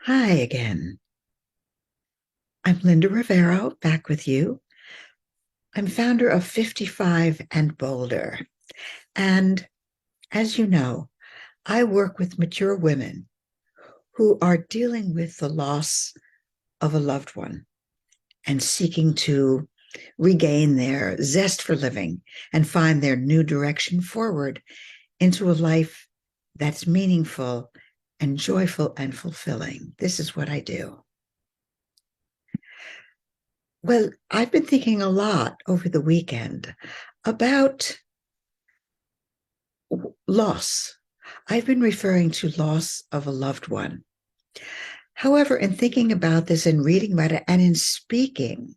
Hi again. I'm Linda Rivero, back with you. I'm founder of 55 and Bolder. And as you know, I work with mature women who are dealing with the loss of a loved one and seeking to regain their zest for living and find their new direction forward into a life that's meaningful and joyful and fulfilling. This is what I do. Well, I've been thinking a lot over the weekend about loss. I've been referring to loss of a loved one. However, in thinking about this and reading about it and in speaking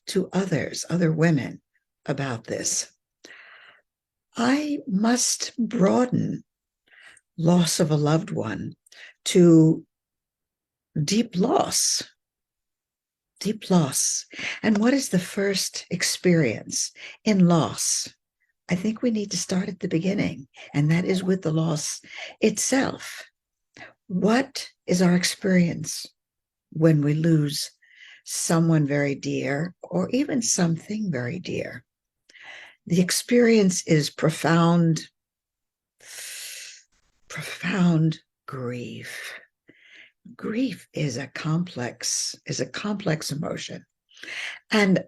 to others, other women about this, I must broaden loss of a loved one to deep loss. Deep loss. And what is the first experience in loss? I think we need to start at the beginning, and that is with the loss itself. What is our experience when we lose someone very dear or even something very dear? The experience is profound grief. Grief is a complex emotion. And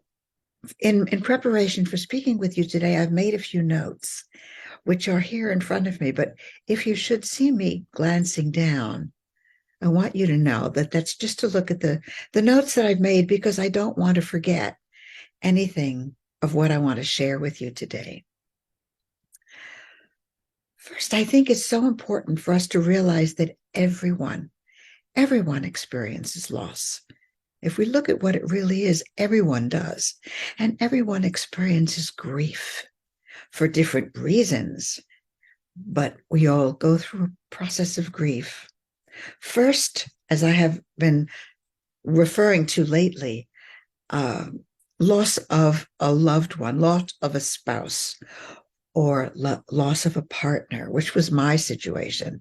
in preparation for speaking with you today, I've made a few notes which are here in front of me. But if you should see me glancing down, I want you to know that that's just to look at the notes that I've made, because I don't want to forget anything of what I want to share with you today. First, I think it's so important for us to realize that everyone experiences loss. If we look at what it really is, everyone does. And everyone experiences grief for different reasons, but we all go through a process of grief. First, as I have been referring to lately, loss of a loved one, loss of a spouse, or loss of a partner, which was my situation.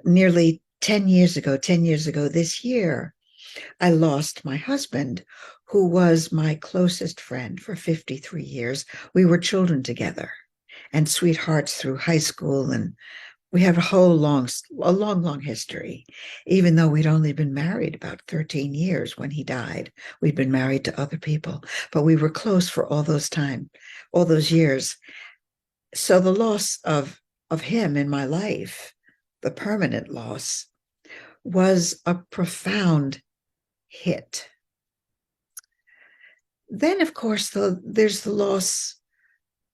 Nearly 10 years ago this year, I lost my husband, who was my closest friend for 53 years. We were children together and sweethearts through high school, and we have a long history. Even though we'd only been married about 13 years when he died, we'd been married to other people, but we were close for all those years. So the loss of him in my life, the permanent loss, was a profound hit. Then, of course, there's the loss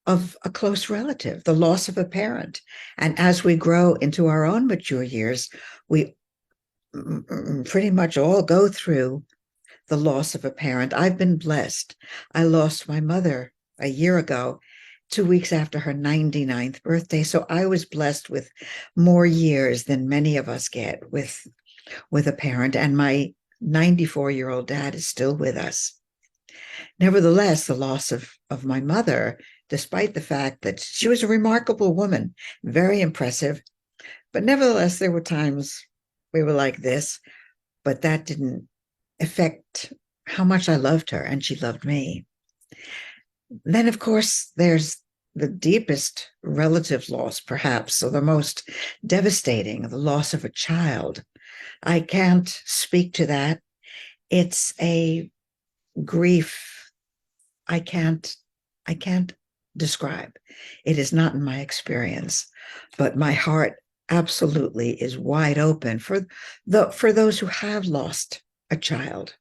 of a close relative, the loss of a parent. And as we grow into our own mature years, we pretty much all go through the loss of a parent. I've been blessed. I lost my mother a year ago, 2 weeks after her 99th birthday. So I was blessed with more years than many of us get with a parent. And my 94-year-old dad is still with us. Nevertheless, the loss of my mother, despite the fact that she was a remarkable woman, very impressive, but nevertheless, there were times we were like this, but that didn't affect how much I loved her and she loved me. Then, of course, there's the deepest relative loss, perhaps, or the most devastating, the loss of a child. I can't speak to that. It's a grief I can't describe. It is not in my experience, but my heart absolutely is wide open for those who have lost a child.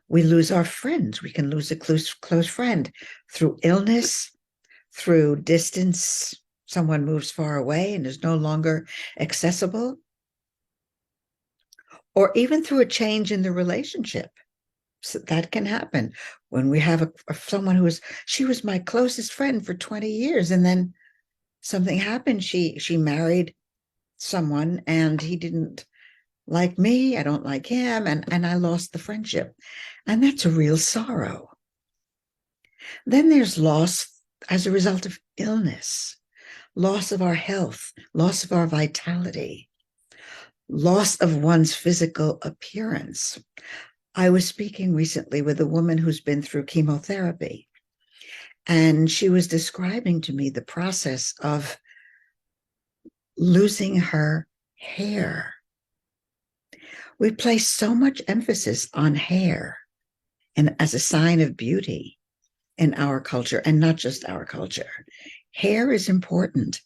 We lose our friends. We can lose a close friend through illness, through distance. Someone moves far away and is no longer accessible, or even through a change in the relationship. So that can happen when we have someone she was my closest friend for 20 years, and then something happened. She married someone, and he didn't like me. I don't like him, and I lost the friendship, and that's a real sorrow. Then there's loss as a result of illness. loss of our health, loss of our vitality, loss of one's physical appearance. I was speaking recently with a woman who's been through chemotherapy, and she was describing to me the process of losing her hair. We place so much emphasis on hair and as a sign of beauty in our culture, and not just our culture. Hair is important.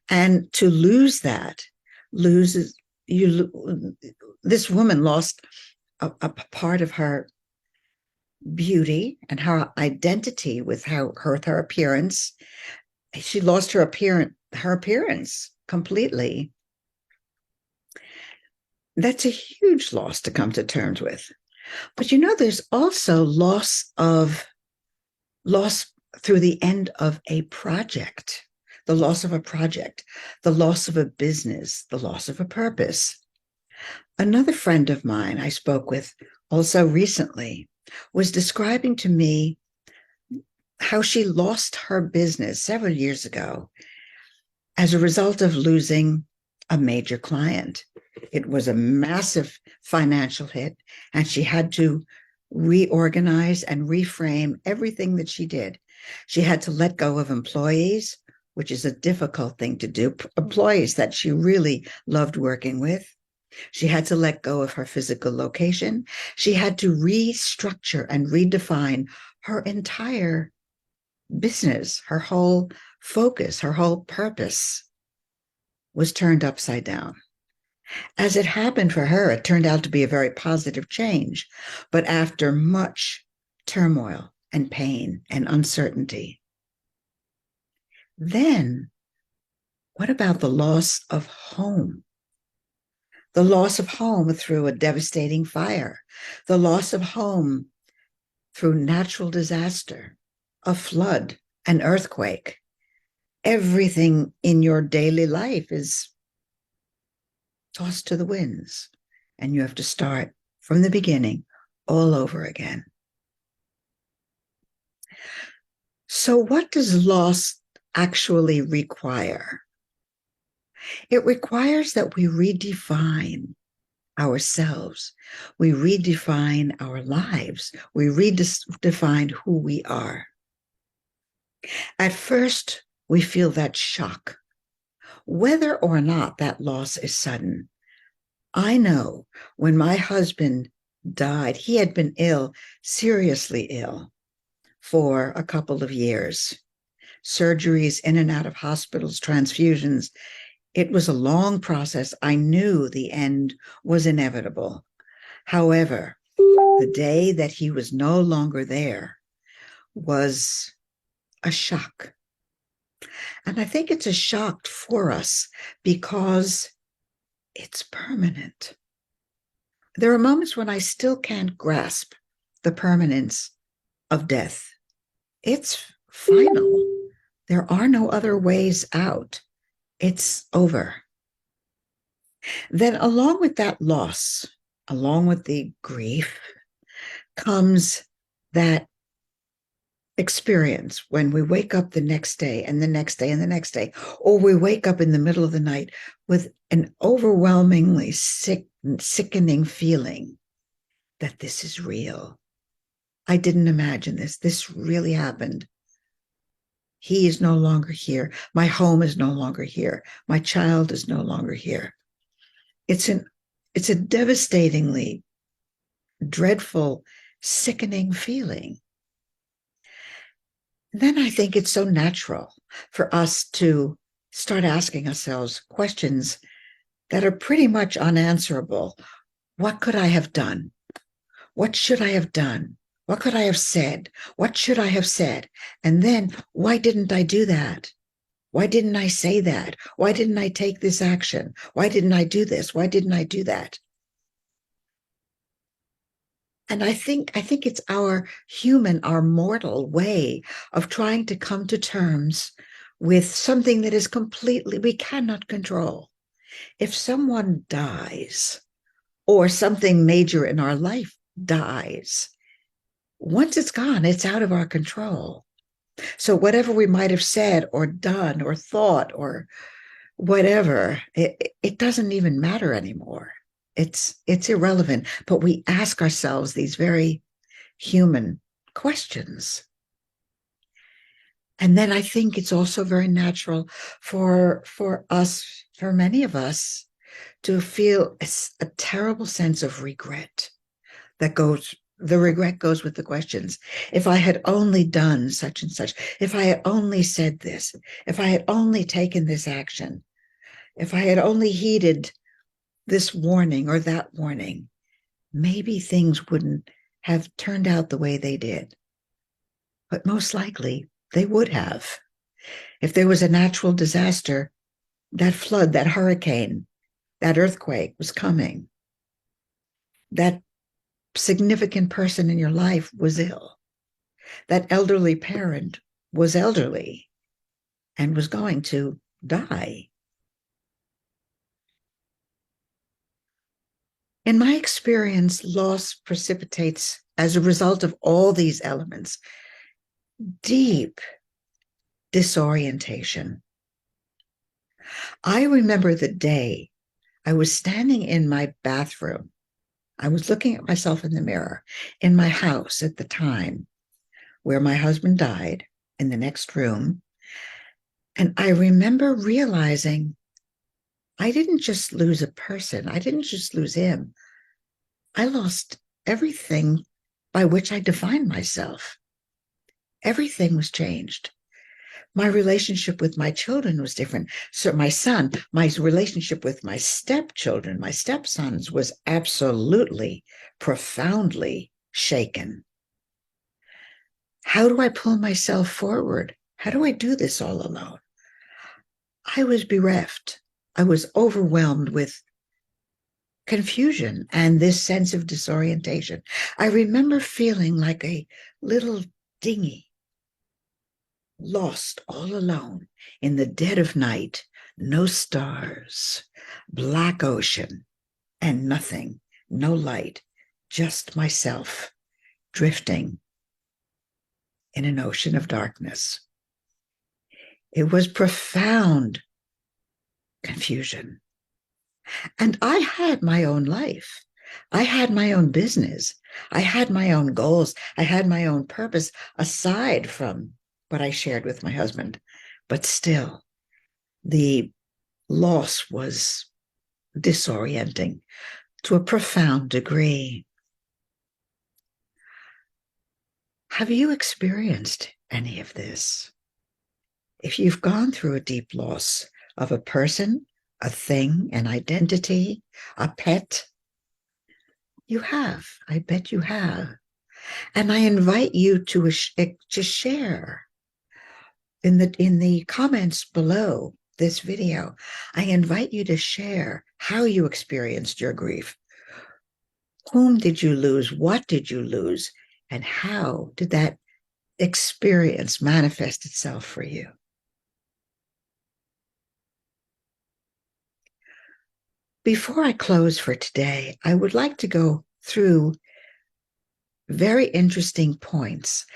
And to lose that, loses you. This woman lost a part of her beauty and her identity with her appearance. She lost her appearance completely. That's a huge loss to come to terms with. But there's also loss through the end of a project, the loss of a project, the loss of a business, the loss of a purpose. Another friend of mine I spoke with also recently was describing to me how she lost her business several years ago as a result of losing a major client. It was a massive financial hit, and she had to reorganize and reframe everything that she did. She had to let go of employees, which is a difficult thing to do, employees that she really loved working with. She had to let go of her physical location. She had to restructure and redefine her entire business. Her whole focus, her whole purpose was turned upside down. As it happened for her, it turned out to be a very positive change, but after much turmoil and pain and uncertainty. Then, what about the loss of home? The loss of home through a devastating fire, the loss of home through natural disaster, a flood, an earthquake. Everything in your daily life is tossed to the winds, and you have to start from the beginning all over again. So, what does loss actually require? It requires that we redefine ourselves, we redefine our lives, we redefine who we are. At first, we feel that shock, whether or not that loss is sudden. I know when my husband died, he had been ill, seriously ill, for a couple of years. Surgeries in and out of hospitals, transfusions. It was a long process. I knew the end was inevitable. However, the day that he was no longer there was a shock. And I think it's a shock for us because it's permanent. There are moments when I still can't grasp the permanence of death. It's final. There are no other ways out. It's over. Then, along with that loss, along with the grief, comes that experience when we wake up the next day and the next day and the next day, or we wake up in the middle of the night with an overwhelmingly sickening feeling that this is real. I didn't imagine this. This really happened. He is no longer here. My home is no longer here. My child is no longer here. It's a devastatingly dreadful, sickening feeling. Then I think it's so natural for us to start asking ourselves questions that are pretty much unanswerable. What could I have done? What should I have done? What could I have said? What should I have said? And then, why didn't I do that? Why didn't I say that? Why didn't I take this action? Why didn't I do this? Why didn't I do that? And I think it's our our mortal way of trying to come to terms with something that is completely, we cannot control. If someone dies or something major in our life dies, once it's gone, it's out of our control. So whatever we might have said or done or thought or whatever, it doesn't even matter anymore. It's irrelevant. But we ask ourselves these very human questions. And then I think it's also very natural for us, for many of us, to feel a terrible sense of regret that goes the regret goes with the questions. If I had only done such and such, if I had only said this, if I had only taken this action, if I had only heeded this warning or that warning, maybe things wouldn't have turned out the way they did. But most likely they would have. If there was a natural disaster, that flood, that hurricane, that earthquake was coming, that significant person in your life was ill, that elderly parent was elderly and was going to die. In my experience, loss precipitates, as a result of all these elements, deep disorientation. I remember the day I was standing in my bathroom. I was looking at myself in the mirror in my house at the time where my husband died, in the next room. And I remember realizing I didn't just lose a person, I didn't just lose him. I lost everything by which I defined myself. Everything was changed. My relationship with my children was different. So my son, my relationship with my stepchildren, my stepsons, was absolutely, profoundly shaken. How do I pull myself forward? How do I do this all alone? I was bereft. I was overwhelmed with confusion and this sense of disorientation. I remember feeling like a little dinghy, lost all alone in the dead of night, no stars, black ocean, and nothing, no light, just myself drifting in an ocean of darkness. It was profound confusion. And I had my own life. I had my own business. I had my own goals. I had my own purpose aside from what I shared with my husband. But still, the loss was disorienting to a profound degree. Have you experienced any of this? If you've gone through a deep loss of a person, a thing, an identity, a pet, you have. I bet you have. And I invite you to share in the comments below this video. I invite you to share how you experienced your grief. Whom did you lose? What did you lose? And how did that experience manifest itself for you? Before I close for today, I would like to go through very interesting points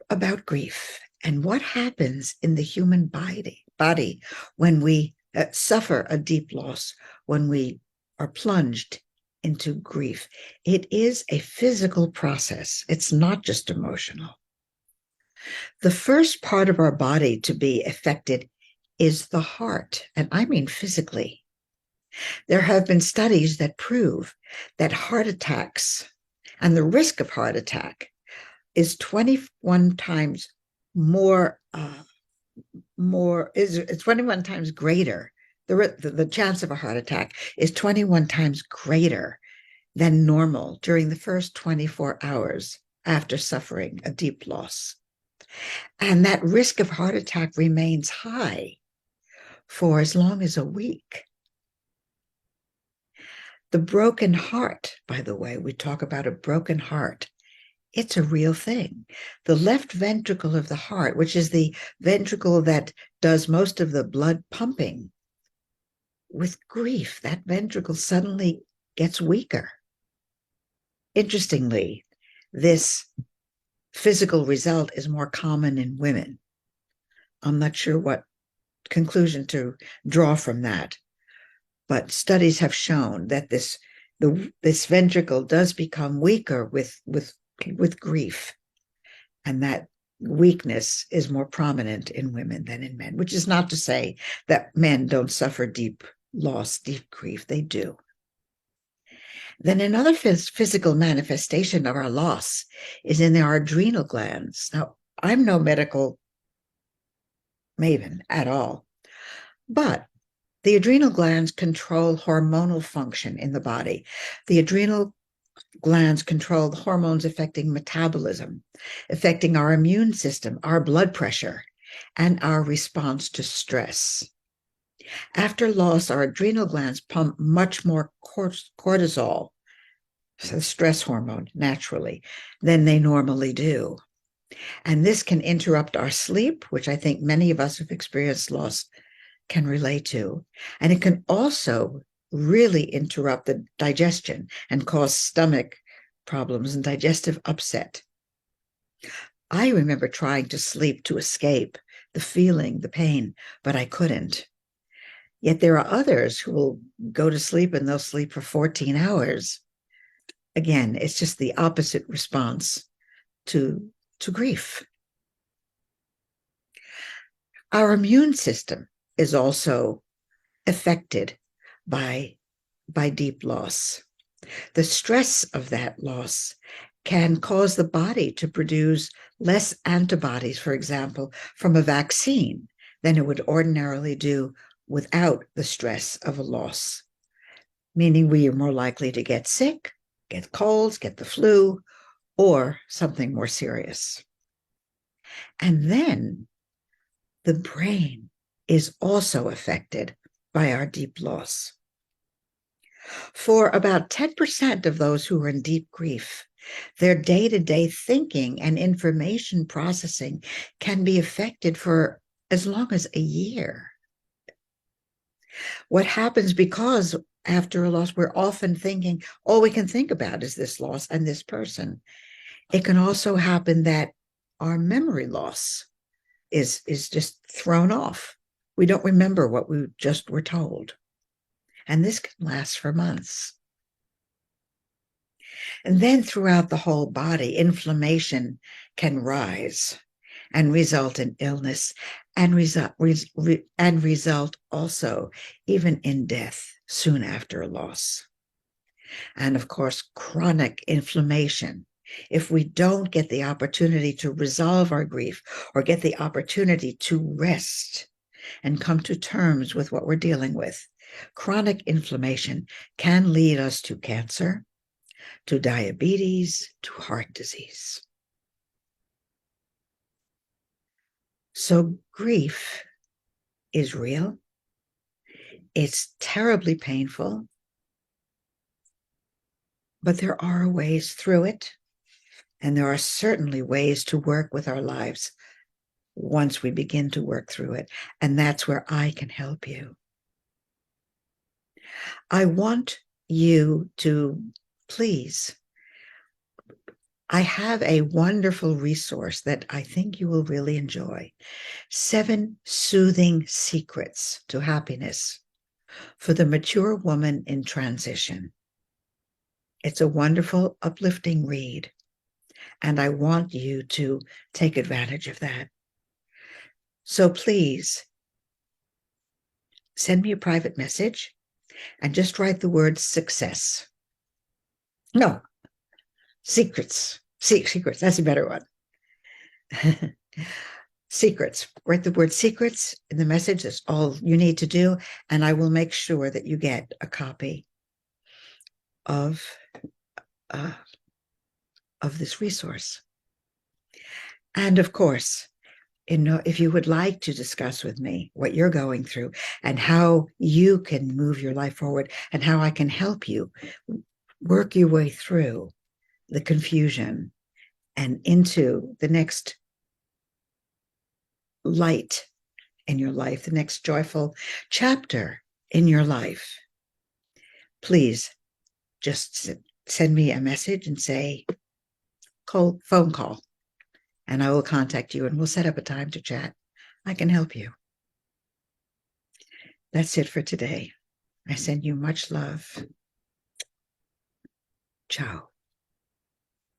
about grief and what happens in the human body when we suffer a deep loss, when we are plunged into grief. It is a physical process. It's not just emotional. The first part of our body to be affected is the heart, and I mean physically. There have been studies that prove that heart attacks and the risk of heart attack is 21 times it's 21 times greater. The chance of a heart attack is 21 times greater than normal during the first 24 hours after suffering a deep loss. And that risk of heart attack remains high for as long as a week. The broken heart, by the way, we talk about a broken heart. It's a real thing. The left ventricle of the heart, which is the ventricle that does most of the blood pumping, with grief, that ventricle suddenly gets weaker. Interestingly, this physical result is more common in women. I'm not sure what conclusion to draw from that, but studies have shown that this ventricle does become weaker with grief, and that weakness is more prominent in women than in men, which is not to say that men don't suffer deep loss, deep grief. They do. Then another physical manifestation of our loss is in our adrenal glands. Now, I'm no medical maven at all, but the adrenal glands control hormonal function in the body. The adrenal glands control the hormones affecting metabolism, affecting our immune system, our blood pressure, and our response to stress. After loss, our adrenal glands pump much more cortisol, the stress hormone, naturally, than they normally do. And this can interrupt our sleep, which I think many of us who've experienced loss can relate to. And it can also really interrupt the digestion and cause stomach problems and digestive upset. I remember trying to sleep to escape the feeling, the pain, but I couldn't. Yet there are others who will go to sleep and they'll sleep for 14 hours. Again, it's just the opposite response to grief. Our immune system is also affected by deep loss. The stress of that loss can cause the body to produce less antibodies, for example, from a vaccine than it would ordinarily do without the stress of a loss, meaning we are more likely to get sick, get colds, get the flu, or something more serious. And then the brain is also affected by our deep loss. For about 10% of those who are in deep grief, their day-to-day thinking and information processing can be affected for as long as a year. What happens because after a loss, we're often thinking, all we can think about is this loss and this person. It can also happen that our memory loss is just thrown off. We don't remember what we just were told. And this can last for months. And then throughout the whole body, inflammation can rise and result in illness and result also even in death soon after a loss. And of course, chronic inflammation. If we don't get the opportunity to resolve our grief or get the opportunity to rest and come to terms with what we're dealing with, chronic inflammation can lead us to cancer, to diabetes, to heart disease. So grief is real. It's terribly painful, but there are ways through it. And there are certainly ways to work with our lives once we begin to work through it. And that's where I can help you. I want you to please, I have a wonderful resource that I think you will really enjoy. 7 Soothing Secrets to Happiness for the Mature Woman in Transition. It's a wonderful, uplifting read. And I want you to take advantage of that. So please send me a private message and just write the word success. No, secrets. Secrets. That's a better one. Secrets. Write the word secrets in the message. That's all you need to do. And I will make sure that you get a copy of this resource. And of course, if you would like to discuss with me what you're going through and how you can move your life forward and how I can help you work your way through the confusion and into the next light in your life, the next joyful chapter in your life, please just send me a message and say, phone call. and I will contact you and we'll set up a time to chat. I can help you. That's it for today. I send you much love. Ciao.